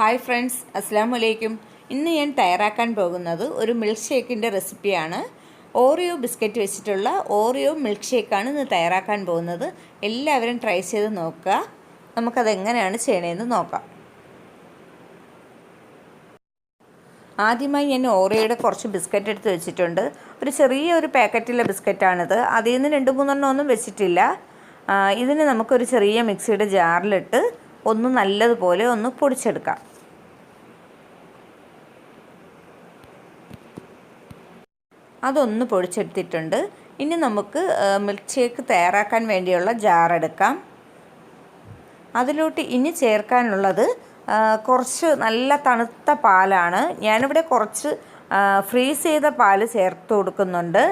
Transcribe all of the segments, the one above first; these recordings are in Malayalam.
ഹായ് ഫ്രണ്ട്സ്, അസ്സലാമു അലൈക്കും. ഇന്ന് ഞാൻ തയ്യാറാക്കാൻ പോകുന്നത് ഒരു മിൽക്ക് ഷേക്കിൻ്റെ റെസിപ്പിയാണ്. ഓറിയോ ബിസ്ക്കറ്റ് വെച്ചിട്ടുള്ള ഓറിയോ മിൽക്ക് ഷേക്കാണ് ഇന്ന് തയ്യാറാക്കാൻ പോകുന്നത്. എല്ലാവരും ട്രൈ ചെയ്ത് നോക്കുക. നമുക്കതെങ്ങനെയാണ് ചെയ്യണമെന്ന് നോക്കാം. ആദ്യമായി ഞാൻ ഓറിയോയുടെ കുറച്ച് ബിസ്ക്കറ്റ് എടുത്ത് വെച്ചിട്ടുണ്ട്. ഒരു ചെറിയൊരു പാക്കറ്റിലെ ബിസ്ക്കറ്റാണിത്. അതിൽ നിന്ന് 2-3 ഒന്നും വെച്ചിട്ടില്ല. ഇതിന് നമുക്കൊരു ചെറിയ മിക്സിയുടെ ജാറിലിട്ട് ഒന്ന് നല്ലതുപോലെ ഒന്ന് പൊടിച്ചെടുക്കാം. അതൊന്ന് പൊടിച്ചെടുത്തിട്ടുണ്ട്. ഇനി നമുക്ക് മിൽക്ക് ഷേക്ക് തയ്യാറാക്കാൻ വേണ്ടിയുള്ള ജാർ എടുക്കാം. അതിലോട്ട് ഇനി ചേർക്കാനുള്ളത് കുറച്ച് നല്ല തണുത്ത പാലാണ്. ഞാനിവിടെ കുറച്ച് ഫ്രീസ് ചെയ്ത പാൽ ചേർത്ത് കൊടുക്കുന്നുണ്ട്.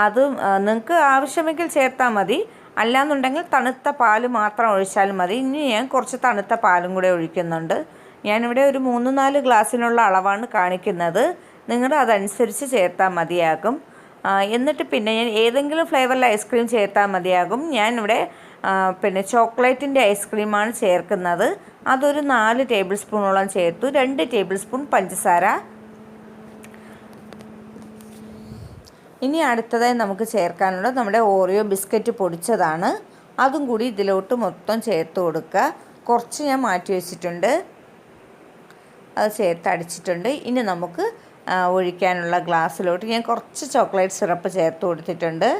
അത് നിങ്ങൾക്ക് ആവശ്യമെങ്കിൽ ചേർത്താൽ മതി, അല്ലാന്നുണ്ടെങ്കിൽ തണുത്ത പാൽ മാത്രം ഒഴിച്ചാലും മതി. ഇനി ഞാൻ കുറച്ച് തണുത്ത പാലും കൂടെ ഒഴിക്കുന്നുണ്ട്. ഞാനിവിടെ ഒരു 3-4 ഗ്ലാസ്സിനുള്ള അളവാണ് കാണിക്കുന്നത്. നിങ്ങൾ അതനുസരിച്ച് ചേർത്താൽ മതിയാകും. എന്നിട്ട് പിന്നെ ഞാൻ ഏതെങ്കിലും ഫ്ലേവറിൽ ഐസ്ക്രീം ചേർത്താൽ മതിയാകും. ഞാനിവിടെ ചോക്ലേറ്റിൻ്റെ ഐസ്ക്രീമാണ് ചേർക്കുന്നത്. അതൊരു 4 ടേബിൾ സ്പൂണോളം ചേർത്തു. 2 ടേബിൾ സ്പൂൺ പഞ്ചസാര. ഇനി അടുത്തതായി നമുക്ക് ചേർക്കാനുള്ളത് നമ്മുടെ ഓറിയോ ബിസ്ക്കറ്റ് പൊടിച്ചതാണ്. അതും കൂടി ഇതിലോട്ട് മൊത്തം ചേർത്ത് കൊടുക്കുക. കുറച്ച് ഞാൻ മാറ്റി വെച്ചിട്ടുണ്ട്, അത് ചേർത്ത് അടിച്ചിട്ടുണ്ട്. ഇനി നമുക്ക് ഒഴിക്കാനുള്ള ഗ്ലാസ്സിലോട്ട് ഞാൻ കുറച്ച് ചോക്ലേറ്റ് സിറപ്പ് ചേർത്ത് കൊടുത്തിട്ടുണ്ട്.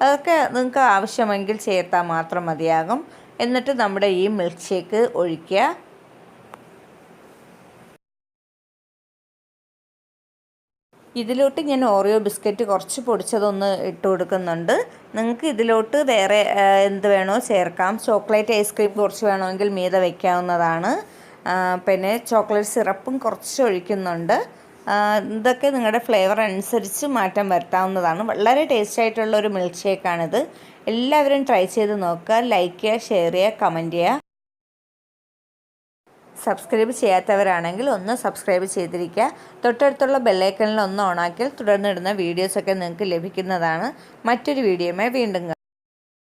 അതൊക്കെ നിങ്ങൾക്ക് ആവശ്യമെങ്കിൽ ചേർത്താൽ മാത്രം മതിയാകും. എന്നിട്ട് നമ്മുടെ ഈ മിൽക്ക് ഷേക്ക് ഒഴിക്കുക. ഇതിലോട്ട് ഞാൻ ഓറിയോ ബിസ്ക്കറ്റ് കുറച്ച് പൊടിച്ചതൊന്ന് ഇട്ട് കൊടുക്കുന്നുണ്ട്. നിങ്ങൾക്ക് ഇതിലോട്ട് വേറെ എന്ത് വേണോ ചേർക്കാം. ചോക്ലേറ്റ് ഐസ്ക്രീം കുറച്ച് വേണമെങ്കിൽ മീതെ വയ്ക്കാവുന്നതാണ്. പിന്നെ ചോക്ലേറ്റ് സിറപ്പും കുറച്ച് ഒഴിക്കുന്നുണ്ട്. ഇതൊക്കെ നിങ്ങളുടെ ഫ്ലേവർ അനുസരിച്ച് മാറ്റം വരുത്താവുന്നതാണ്. വളരെ ടേസ്റ്റ് ആയിട്ടുള്ള ഒരു മിൽക്ക് ഷേക്കാണിത്. എല്ലാവരും ട്രൈ ചെയ്ത് നോക്കുക. ലൈക്ക് ചെയ്യുക, ഷെയർ ചെയ്യുക, കമൻറ്റ് ചെയ്യുക. സബ്സ്ക്രൈബ് ചെയ്യാത്തവരാണെങ്കിൽ ഒന്ന് സബ്സ്ക്രൈബ് ചെയ്തിരിക്കുക. തൊട്ടടുത്തുള്ള ബെല്ലൈക്കണിൽ ഒന്ന് ഓണാക്കിയാൽ തുടർന്നിടുന്ന വീഡിയോസൊക്കെ നിങ്ങൾക്ക് ലഭിക്കുന്നതാണ്. മറ്റൊരു വീഡിയോയുമായി വീണ്ടും